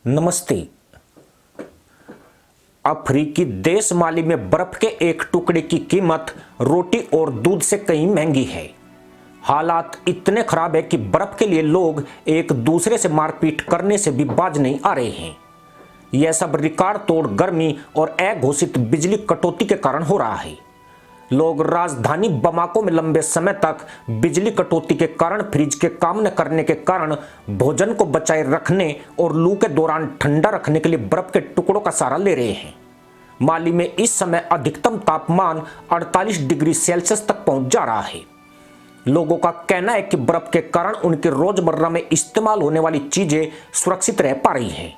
नमस्ते। अफ्रीकी देश माली में बर्फ के एक टुकड़े की कीमत रोटी और दूध से कहीं महंगी है। हालात इतने खराब है कि बर्फ के लिए लोग एक दूसरे से मारपीट करने से भी बाज नहीं आ रहे हैं। यह सब रिकॉर्ड तोड़ गर्मी और अघोषित बिजली कटौती के कारण हो रहा है। लोग राजधानी बमाको में लंबे समय तक बिजली कटौती के कारण फ्रिज के काम न करने के कारण भोजन को बचाए रखने और लू के दौरान ठंडा रखने के लिए बर्फ के टुकड़ों का सहारा ले रहे हैं। माली में इस समय अधिकतम तापमान 48 डिग्री सेल्सियस तक पहुंच जा रहा है। लोगों का कहना है कि बर्फ के कारण उनके रोजमर्रा में इस्तेमाल होने वाली चीजें सुरक्षित रह पा रही हैं।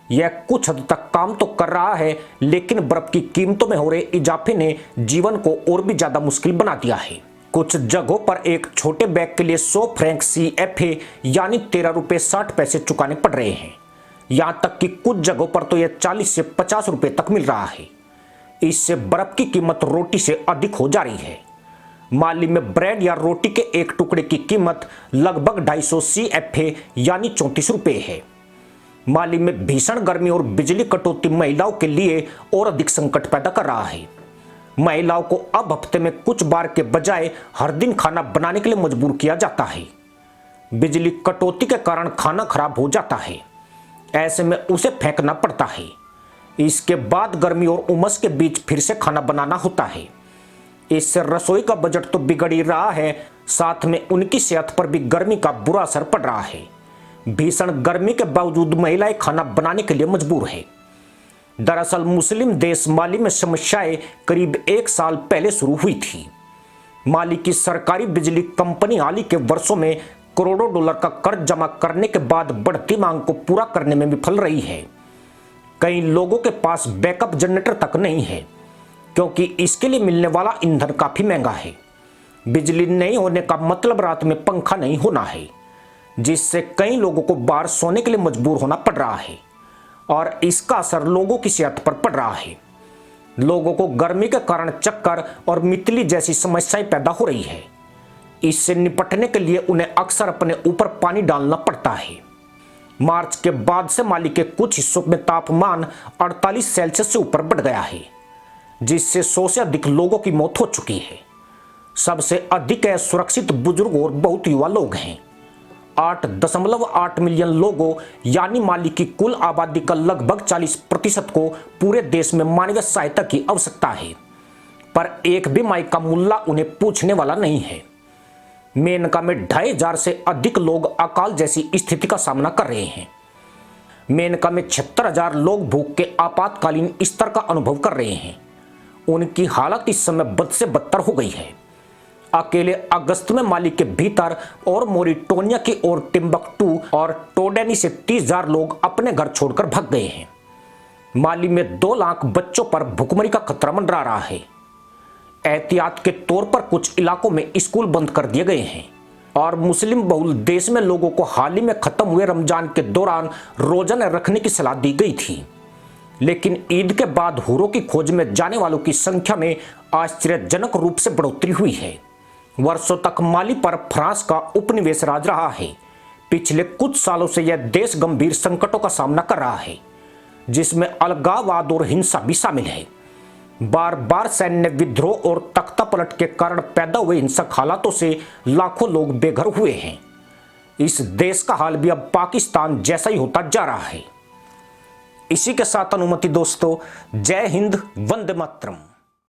यह कुछ हद तक काम तो कर रहा है, लेकिन बर्फ की कीमतों में हो रहे इजाफे ने जीवन को और भी ज्यादा मुश्किल बना दिया है। कुछ जगहों पर एक छोटे बैग के लिए 100 फ्रैंक CFA यानी 13 रुपए 60 पैसे चुकाने पड़ रहे हैं। यहां तक कि कुछ जगहों पर तो यह 40 से 50 रुपए तक मिल रहा है। इससे बर्फ की कीमत रोटी से अधिक हो जा रही है। माली में ब्रेड या रोटी के एक टुकड़े की कीमत लगभग 250 CFA यानी 34 रुपए है। माली में भीषण गर्मी और बिजली कटौती महिलाओं के लिए और अधिक संकट पैदा कर रहा है। महिलाओं को अब हफ्ते में कुछ बार के बजाय हर दिन खाना बनाने के लिए मजबूर किया जाता है। बिजली कटौती के कारण खाना खराब हो जाता है, ऐसे में उसे फेंकना पड़ता है। इसके बाद गर्मी और उमस के बीच फिर से खाना बनाना होता है। इससे रसोई का बजट तो बिगड़ ही रहा है, साथ में उनकी सेहत पर भी गर्मी का बुरा असर पड़ रहा है। भीषण गर्मी के बावजूद महिलाएं खाना बनाने के लिए मजबूर है। दरअसल मुस्लिम देश माली में समस्याएं करीब 1 साल पहले शुरू हुई थी। माली की सरकारी बिजली कंपनी हाल ही के वर्षों में करोड़ों डॉलर का कर्ज जमा करने के बाद बढ़ती मांग को पूरा करने में विफल रही है। कई लोगों के पास बैकअप जनरेटर तक नहीं है, क्योंकि इसके लिए मिलने वाला ईंधन काफी महंगा है। बिजली नहीं होने का मतलब रात में पंखा नहीं होना है, जिससे कई लोगों को बाहर सोने के लिए मजबूर होना पड़ रहा है और इसका असर लोगों की सेहत पर पड़ रहा है। लोगों को गर्मी के कारण चक्कर और मितली जैसी समस्याएं पैदा हो रही है। इससे निपटने के लिए उन्हें अक्सर अपने ऊपर पानी डालना पड़ता है। मार्च के बाद से माली के कुछ हिस्सों में तापमान 48 सेल्सियस से ऊपर बढ़ गया है, जिससे 100 से अधिक लोगों की मौत हो चुकी है। सबसे अधिक असुरक्षित बुजुर्ग और बहुत युवा लोग हैं। 8.8 मिलियन लोगों यानी माली की कुल आबादी का लगभग 40% को पूरे देश में मानवीय सहायता की आवश्यकता है, पर एक भी माई का मुल्ला उन्हें पूछने वाला नहीं है। मेनका में 2500 से अधिक लोग अकाल जैसी स्थिति का सामना कर रहे हैं। मेनका में 76,000 लोग भूख के आपातकालीन स्तर का अनुभव कर रहे हैं। उनकी हालत इस समय बद से बदतर हो गई है। अकेले अगस्त में माली के भीतर और मोरिटोनिया की ओर टिम्बकटू और टोडेनी से 30,000 लोग अपने घर छोड़कर भाग गए हैं। माली में 2 लाख बच्चों पर भुखमरी का खतरा मंडरा रहा है। एहतियात के तौर पर कुछ इलाकों में स्कूल बंद कर दिए गए हैं और मुस्लिम बहुल देश में लोगों को हाल ही में खत्म हुए रमजान के दौरान रोजा रखने की सलाह दी गई थी। लेकिन ईद के बाद हुरों की खोज में जाने वालों की संख्या में आश्चर्यजनक रूप से बढ़ोतरी हुई है। वर्षों तक माली पर फ्रांस का उपनिवेश राज रहा है। पिछले कुछ सालों से यह देश गंभीर संकटों का सामना कर रहा है, जिसमें अलगाववाद और हिंसा भी शामिल है। बार बार सैन्य विद्रोह और तख्तापलट के कारण पैदा हुए हिंसक हालातों से लाखों लोग बेघर हुए हैं। इस देश का हाल भी अब पाकिस्तान जैसा ही होता जा रहा है। इसी के साथ अनुमति दोस्तों, जय हिंद, वंदे मातरम।